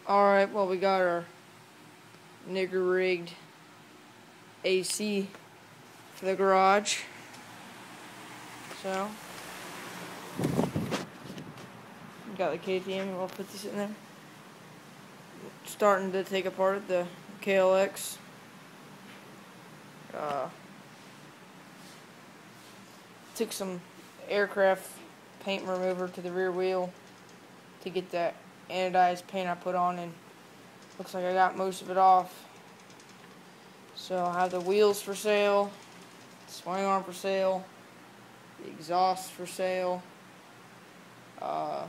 Alright, well, we got our nigger rigged AC for the garage. So, got the KTM, we'll put this in there. Starting to take apart the KLX. Took some aircraft paint remover to the rear wheel to get that anodized paint I put on, and looks like I got most of it off. So I have the wheels for sale, the swing arm for sale, the exhaust for sale, the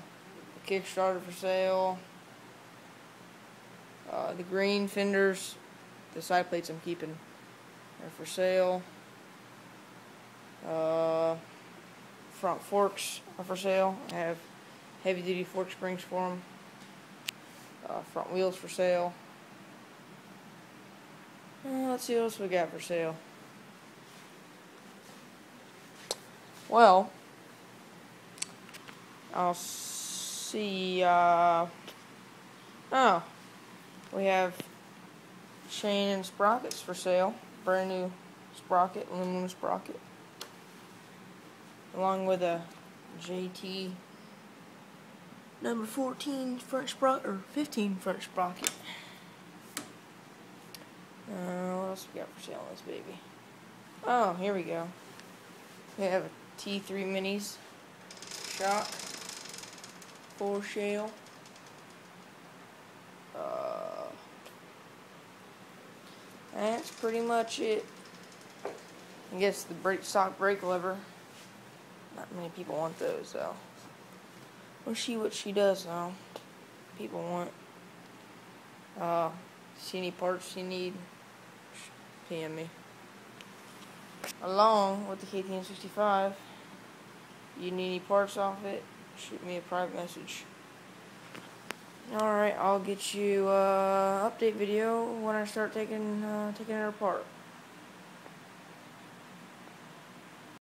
Kickstarter for sale, the green fenders, the side plates I'm keeping are for sale. Front forks are for sale. I have heavy duty fork springs for them. Front wheels for sale. Let's see what else we got for sale. Well, I'll see. We have chain and sprockets for sale. Brand new sprocket, aluminum sprocket, along with a JT number 14 front sprocket, or 15 front sprocket. What else we got for sale on this baby? Oh, here we go. We have a T3 Minis shock, full shell. That's pretty much it. I guess the stock brake lever. Not many people want those, though. We'll see what she does now. People want. See any parts you need? PM me. Along with the KTM 65. You need any parts off it? Shoot me a private message. Alright, I'll get you update video when I start taking it apart.